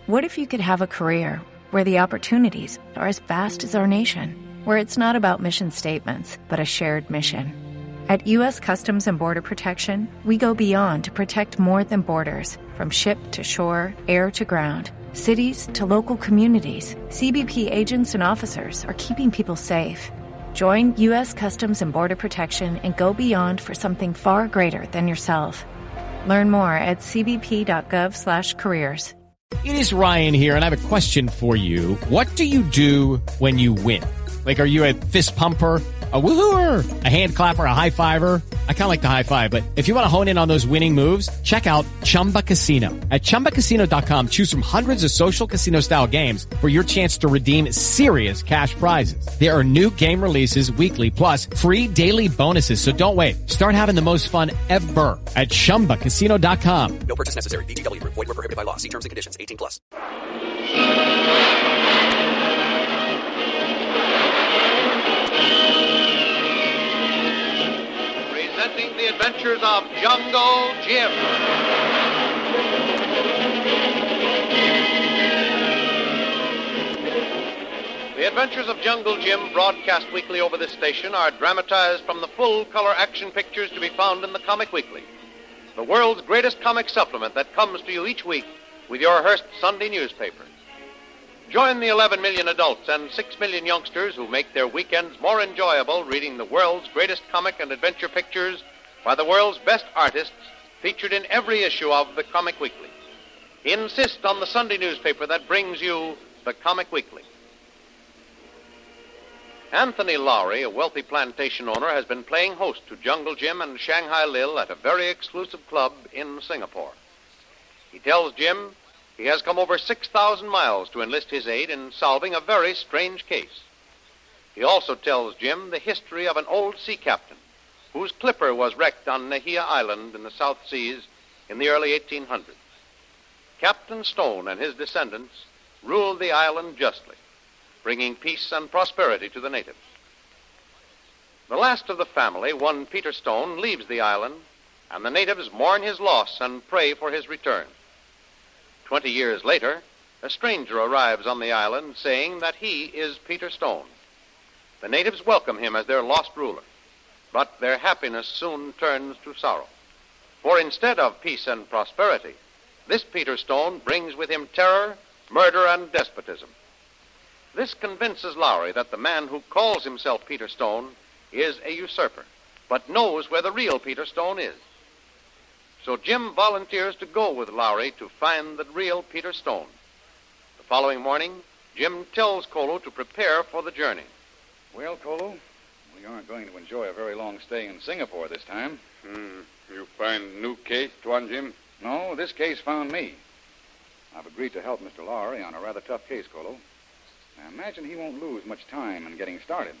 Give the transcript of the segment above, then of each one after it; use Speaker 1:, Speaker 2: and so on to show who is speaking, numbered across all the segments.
Speaker 1: What if you could have a career where the opportunities are as vast as our nation, where it's not about mission statements, but a shared mission? At U.S. Customs and Border Protection, we go beyond to protect more than borders. From ship to shore, air to ground, cities to local communities, CBP agents and officers are keeping people safe. Join U.S. Customs and Border Protection and go beyond for something far greater than yourself. Learn more at cbp.gov/careers.
Speaker 2: It is Ryan here, and I have a question for you. What do you do when you win? Like, are you a fist pumper, a woo-hooer, a hand clapper, a high-fiver? I kind of like the high-five, but if you want to hone in on those winning moves, check out Chumba Casino. At ChumbaCasino.com, choose from hundreds of social casino-style games for your chance to redeem serious cash prizes. There are new game releases weekly, plus free daily bonuses, so don't wait. Start having the most fun ever at ChumbaCasino.com.
Speaker 3: No purchase necessary. VGW. Void where prohibited by law. See terms and conditions. 18+.
Speaker 4: Presenting the adventures of Jungle Jim. The Adventures of Jungle Jim, broadcast weekly over this station, are dramatized from the full-color action pictures to be found in the Comic Weekly, the world's greatest comic supplement that comes to you each week with your Hearst Sunday newspaper. Join the 11 million adults and 6 million youngsters who make their weekends more enjoyable reading the world's greatest comic and adventure pictures by the world's best artists featured in every issue of the Comic Weekly. Insist on the Sunday newspaper that brings you the Comic Weekly. Anthony Lowry, a wealthy plantation owner, has been playing host to Jungle Jim and Shanghai Lil at a very exclusive club in Singapore. He tells Jim he has come over 6,000 miles to enlist his aid in solving a very strange case. He also tells Jim the history of an old sea captain whose clipper was wrecked on Nahia Island in the South Seas in the early 1800s. Captain Stone and his descendants ruled the island justly, bringing peace and prosperity to the natives. The last of the family, one Peter Stone, leaves the island, and the natives mourn his loss and pray for his return. 20 years later, a stranger arrives on the island saying that he is Peter Stone. The natives welcome him as their lost ruler, but their happiness soon turns to sorrow. For instead of peace and prosperity, this Peter Stone brings with him terror, murder, and despotism. This convinces Lowry that the man who calls himself Peter Stone is a usurper, but knows where the real Peter Stone is. So Jim volunteers to go with Lowry to find the real Peter Stone. The following morning, Jim tells Kolu to prepare for the journey.
Speaker 5: Well, Kolu, we aren't going to enjoy a very long stay in Singapore this time.
Speaker 6: You find new case, Tuan Jim?
Speaker 5: No, this case found me. I've agreed to help Mr. Lowry on a rather tough case, Kolu. I imagine he won't lose much time in getting started.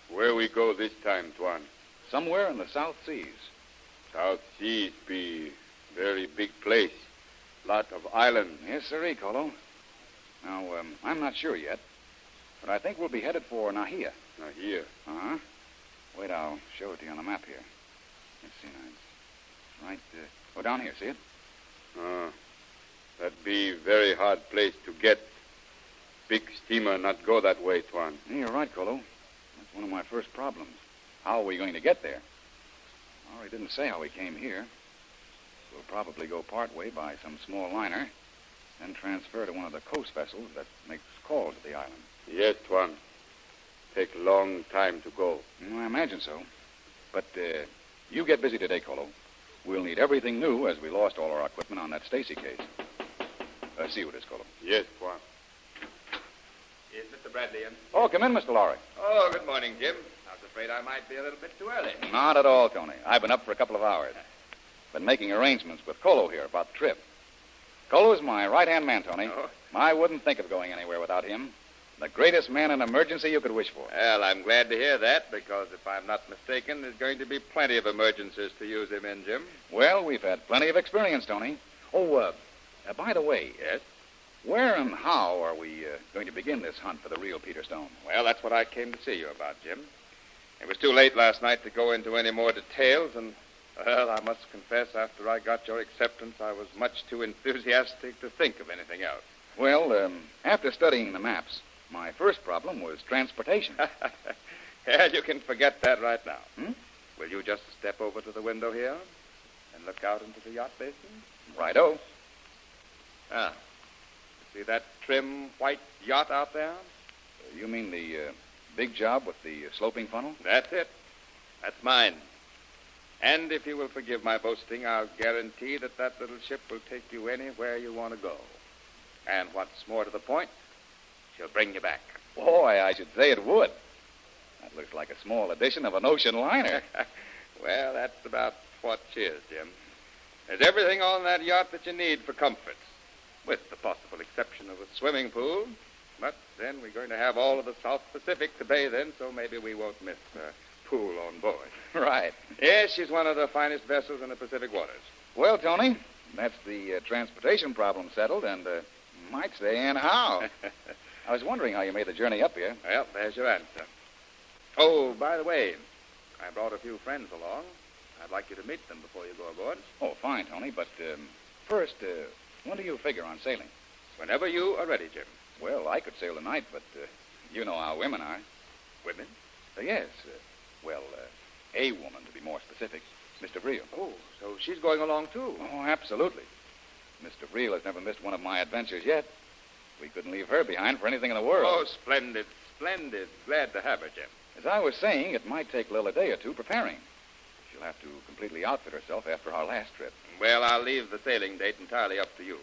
Speaker 6: Where we go this time, Tuan?
Speaker 5: Somewhere in the South Seas.
Speaker 6: South Seas be very big place. Lot of island.
Speaker 5: Yes, sirree, Kolu. Now, I'm not sure yet, but I think we'll be headed for Nahia.
Speaker 6: Nahia?
Speaker 5: Uh-huh. Wait, I'll show it to you on the map here. Let's see now. It's right, down here, see it?
Speaker 6: That be very hard place to get. Big steamer not go that way, Tuan.
Speaker 5: You're right, Kolu. That's one of my first problems. How are we going to get there? Well, he didn't say how we came here. We'll probably go part way by some small liner, then transfer to one of the coast vessels that makes calls at the island.
Speaker 6: Yes, Tuan. Take long time to go.
Speaker 5: I imagine so. But you get busy today, Kolu. We'll need everything new as we lost all our equipment on that Stacy case. See what it is, Kolu.
Speaker 6: Yes, Tuan.
Speaker 7: Is Mr. Bradley in?
Speaker 5: Oh, come in, Mr. Lowry.
Speaker 7: Oh, good morning, Jim. I was afraid I might be a little bit too early.
Speaker 5: Not at all, Tony. I've been up for a couple of hours. Been making arrangements with Kolu here about the trip. Kolu's my right-hand man, Tony.
Speaker 7: Oh?
Speaker 5: I wouldn't think of going anywhere without him. The greatest man in emergency you could wish for.
Speaker 7: Well, I'm glad to hear that, because if I'm not mistaken, there's going to be plenty of emergencies to use him in, Jim.
Speaker 5: Well, we've had plenty of experience, Tony. Oh, by the way,
Speaker 7: Yes?
Speaker 5: Where and how are we going to begin this hunt for the real Peter Stone?
Speaker 7: Well, that's what I came to see you about, Jim. It was too late last night to go into any more details, and Well, I must confess, after I got your acceptance, I was much too enthusiastic to think of anything else.
Speaker 5: Well, after studying the maps, my first problem was transportation.
Speaker 7: Yeah, you can forget that right now.
Speaker 5: Hmm?
Speaker 7: Will you just step over to the window here and look out into the yacht basin?
Speaker 5: Righto.
Speaker 7: Ah. See that trim white yacht out there?
Speaker 5: You mean the big job with the sloping funnel?
Speaker 7: That's it. That's mine. And if you will forgive my boasting, I'll guarantee that that little ship will take you anywhere you want to go. And what's more to the point, she'll bring you back.
Speaker 5: Boy, I should say it would. That looks like a small edition of an ocean liner.
Speaker 7: Well, that's about what she is, Jim. There's everything on that yacht that you need for comfort, with the possible exception of a swimming pool. But then we're going to have all of the South Pacific to bathe in, so maybe we won't miss the pool on board.
Speaker 5: Right.
Speaker 7: Yes, she's one of the finest vessels in the Pacific waters.
Speaker 5: Well, Tony, that's the transportation problem settled, and might say, and how. I was wondering how you made the journey up here.
Speaker 7: Well, there's your answer. Oh, by the way, I brought a few friends along. I'd like you to meet them before you go aboard.
Speaker 5: Oh, fine, Tony, but first, when do you figure on sailing?
Speaker 7: Whenever you are ready, Jim.
Speaker 5: Well, I could sail tonight, but you know how women are.
Speaker 7: Women?
Speaker 5: Yes. A woman, to be more specific. Mr. Vreel.
Speaker 7: Oh, so she's going along, too.
Speaker 5: Oh, absolutely. Mr. Vreel has never missed one of my adventures yet. We couldn't leave her behind for anything in the world.
Speaker 7: Oh, splendid, splendid. Glad to have her, Jim.
Speaker 5: As I was saying, it might take Lil a day or two preparing. She'll have to completely outfit herself after our last trip.
Speaker 7: Well, I'll leave the sailing date entirely up to you.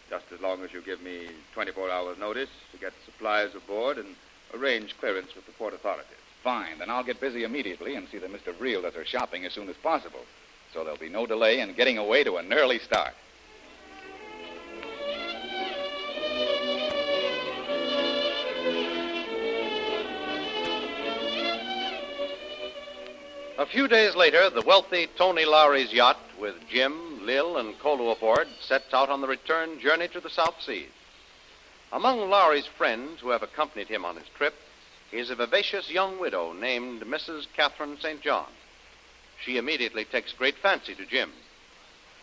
Speaker 7: Just as long as you give me 24 hours' notice to get supplies aboard and arrange clearance with the port authorities.
Speaker 5: Fine. Then I'll get busy immediately and see that Mr. Vreel does her shopping as soon as possible. So there'll be no delay in getting away to an early start.
Speaker 4: A few days later, the wealthy Tony Lowry's yacht, with Jim, Lil, and Kolu aboard, sets out on the return journey to the South Seas. Among Lowry's friends who have accompanied him on his trip is a vivacious young widow named Mrs. Catherine St. John. She immediately takes great fancy to Jim.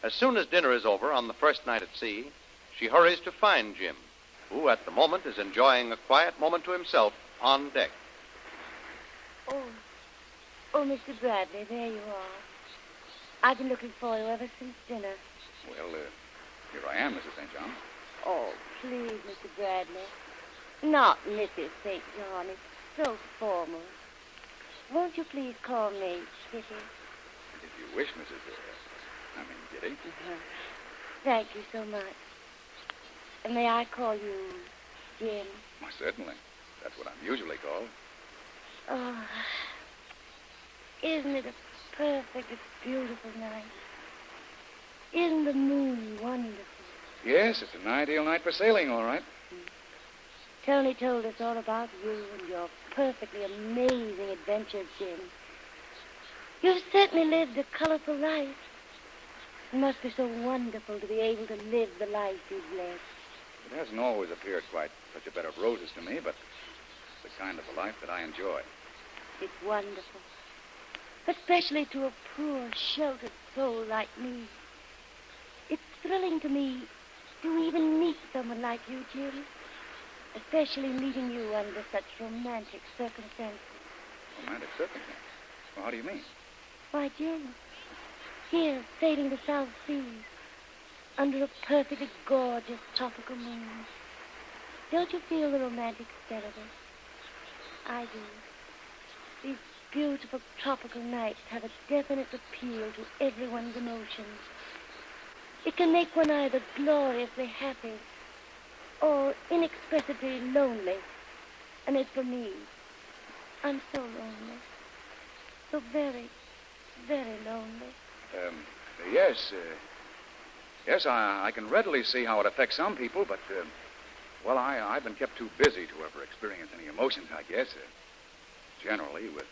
Speaker 4: As soon as dinner is over on the first night at sea, she hurries to find Jim, who at the moment is enjoying a quiet moment to himself on deck.
Speaker 8: Oh, Mr. Bradley, there you are. I've been looking for you ever since dinner.
Speaker 5: Well, here I am, Mrs. St. John.
Speaker 8: Oh, please, Mr. Bradley. Not Mrs. St. John. It's so formal. Won't you please call me Kitty?
Speaker 5: If you wish, Kitty.
Speaker 8: Thank you so much. And may I call you Jim?
Speaker 5: Why, certainly. That's what I'm usually called.
Speaker 8: Oh, isn't it a perfect, beautiful night? Isn't the moon wonderful?
Speaker 5: Yes, it's an ideal night for sailing, all right.
Speaker 8: Tony told us all about you and your perfectly amazing adventures, Jim. You've certainly lived a colorful life. It must be so wonderful to be able to live the life you've led.
Speaker 5: It hasn't always appeared quite such a bed of roses to me, but it's the kind of a life that I enjoy.
Speaker 8: It's wonderful. Especially to a poor, sheltered soul like me. It's thrilling to me to even meet someone like you, Jim. Especially meeting you under such romantic circumstances.
Speaker 5: Romantic circumstances? Well, how do you mean?
Speaker 8: Why, Jim, here, sailing the South Seas, under a perfectly gorgeous tropical moon. Don't you feel the romantic spirit of it? I do. These beautiful tropical nights have a definite appeal to everyone's emotions. It can make one either gloriously happy or inexpressibly lonely. And as for me, I'm so lonely. So very, very lonely.
Speaker 5: Yes, I can readily see how it affects some people, but, I've been kept too busy to ever experience any emotions, I guess. Generally, with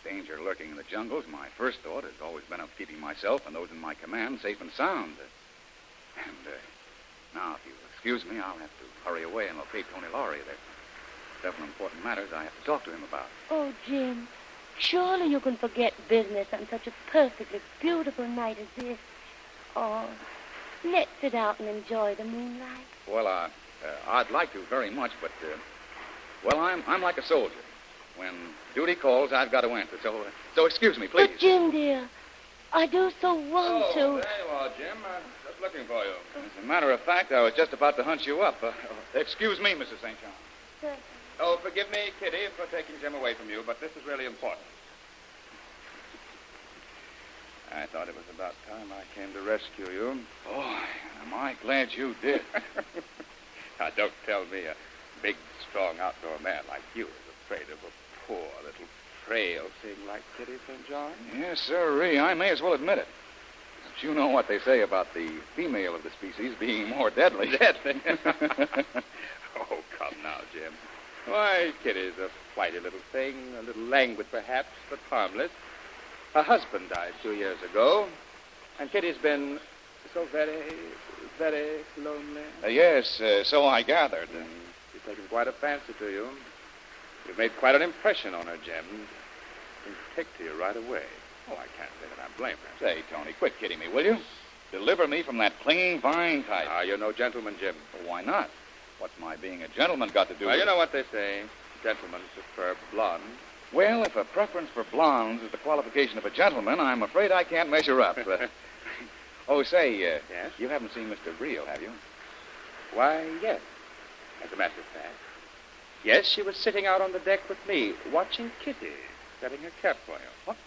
Speaker 5: danger lurking in the jungles, my first thought has always been of keeping myself and those in my command safe and sound. Now, if you'll excuse me, I'll have to hurry away and locate Tony Lowry. There's several important matters I have to talk to him about.
Speaker 8: Oh, Jim, Surely you can forget business on such a perfectly beautiful night as this. Oh, let's sit out and enjoy the moonlight.
Speaker 5: Well, I'd like to very much, but, I'm like a soldier. When duty calls, I've got to answer. So excuse me, please.
Speaker 8: But, Jim, dear, I do so want to.
Speaker 7: There you are, Jim. I'm just looking for you.
Speaker 5: As a matter of fact, I was just about to hunt you up. Excuse me, Mrs. St. John.
Speaker 8: Sir.
Speaker 7: Oh, forgive me, Kitty, for taking Jim away from you, but this is really important. I thought it was about time I came to rescue you.
Speaker 5: Oh, am I glad you did.
Speaker 7: Now, don't tell me a big, strong outdoor man like you is afraid of a poor little frail thing like Kitty St. John.
Speaker 5: Yes, sirree. I may as well admit it. But you know what they say about the female of the species being more deadly.
Speaker 7: Deadly? Oh, come now, Jim. Why, Kitty's a flighty little thing, a little languid perhaps, but harmless. Her husband died 2 years ago, and Kitty's been so very, very lonely.
Speaker 5: Yes, so I gathered.
Speaker 7: She's taken quite a fancy to you. You've made quite an impression on her, Jim. She's take to you right away. Oh, I can't say that I blame her.
Speaker 5: Say, Tony, quit kidding me, will you? Deliver me from that clinging vine type.
Speaker 7: You're no gentleman, Jim.
Speaker 5: Well, why not? What's my being a gentleman got to do
Speaker 7: Well,
Speaker 5: with
Speaker 7: you know what they say. Gentlemen prefer blonde.
Speaker 5: Well, if a preference for blondes is the qualification of a gentleman, I'm afraid I can't measure up. Say,
Speaker 7: Yes?
Speaker 5: you haven't seen Mr. Rio, have you?
Speaker 7: Why, yes. As a matter of fact. Yes, she was sitting out on the deck with me, watching Kitty, setting her cap for you.
Speaker 5: What?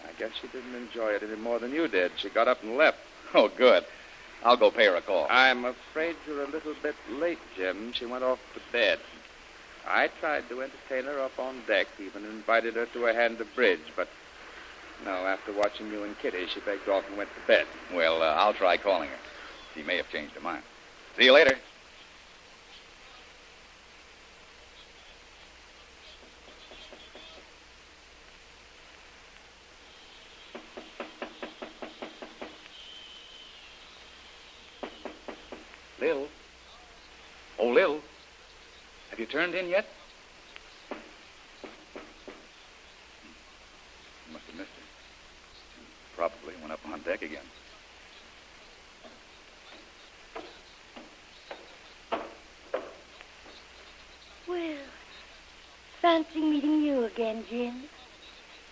Speaker 7: I guess she didn't enjoy it any more than you did. She got up and left.
Speaker 5: Oh, good. I'll go pay her a call.
Speaker 7: I'm afraid you're a little bit late, Jim. She went off to bed. I tried to entertain her up on deck, even invited her to a hand of bridge, but no, after watching you and Kitty, she begged off and went to bed.
Speaker 5: Well, I'll try calling her. She may have changed her mind. See you later. Lil. Oh, Lil. Have you turned in yet? Must have missed her. Probably went up on deck again.
Speaker 8: Well, fancy meeting you again, Jim.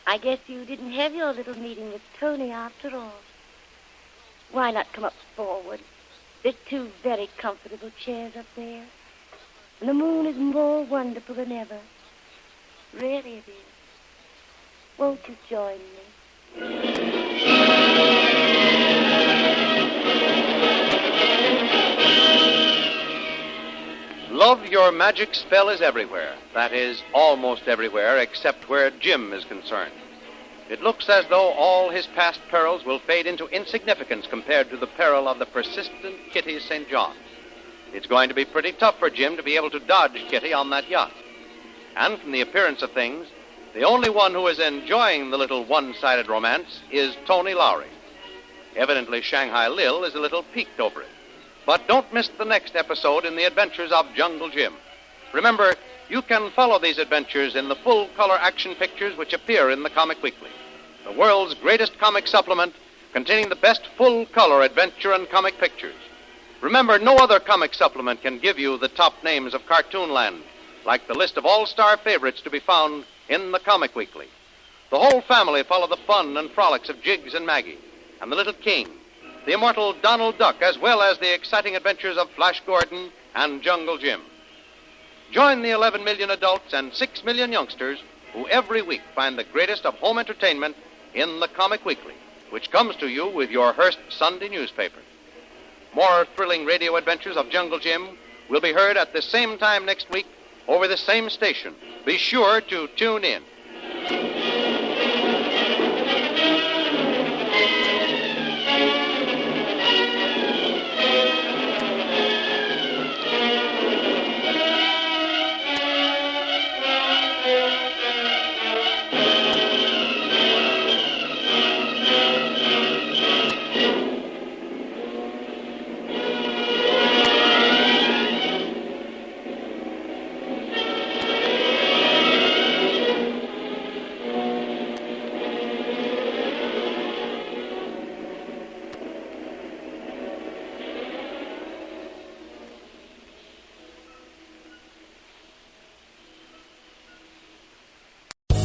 Speaker 8: I guess you didn't have your little meeting with Tony after all. Why not come up forward? There's 2 very comfortable chairs up there. And the moon is more wonderful than ever. Really it is. Won't you join me?
Speaker 4: Love, your magic spell is everywhere. That is, almost everywhere, except where Jim is concerned. It looks as though all his past perils will fade into insignificance compared to the peril of the persistent Kitty St. John. It's going to be pretty tough for Jim to be able to dodge Kitty on that yacht. And from the appearance of things, the only one who is enjoying the little one-sided romance is Tony Lowry. Evidently, Shanghai Lil is a little piqued over it. But don't miss the next episode in the adventures of Jungle Jim. Remember, you can follow these adventures in the full-color action pictures which appear in the Comic Weekly, the world's greatest comic supplement containing the best full-color adventure and comic pictures. Remember, no other comic supplement can give you the top names of Cartoonland, like the list of all-star favorites to be found in the Comic Weekly. The whole family follow the fun and frolics of Jiggs and Maggie, and the Little King, the immortal Donald Duck, as well as the exciting adventures of Flash Gordon and Jungle Jim. Join the 11 million adults and 6 million youngsters who every week find the greatest of home entertainment in the Comic Weekly, which comes to you with your Hearst Sunday newspaper. More thrilling radio adventures of Jungle Jim will be heard at the same time next week over the same station. Be sure to tune in.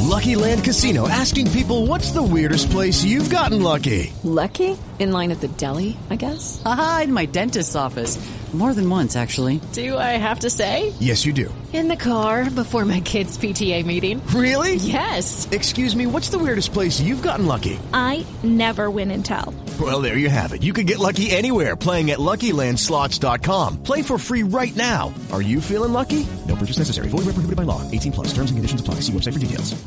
Speaker 9: Lucky Land Casino, asking people, what's the weirdest place you've gotten lucky?
Speaker 10: Lucky? In line at the deli, I guess?
Speaker 11: Aha, in my dentist's office. More than once, actually.
Speaker 10: Do I have to say?
Speaker 9: Yes, you do.
Speaker 10: In the car before my kids' PTA meeting.
Speaker 9: Really?
Speaker 10: Yes.
Speaker 9: Excuse me, what's the weirdest place you've gotten lucky?
Speaker 12: I never win and tell.
Speaker 9: Well, there you have it. You can get lucky anywhere, playing at LuckyLandSlots.com. Play for free right now. Are you feeling lucky? No purchase necessary. Void where prohibited by law. 18 plus. Terms and conditions apply. See website for details.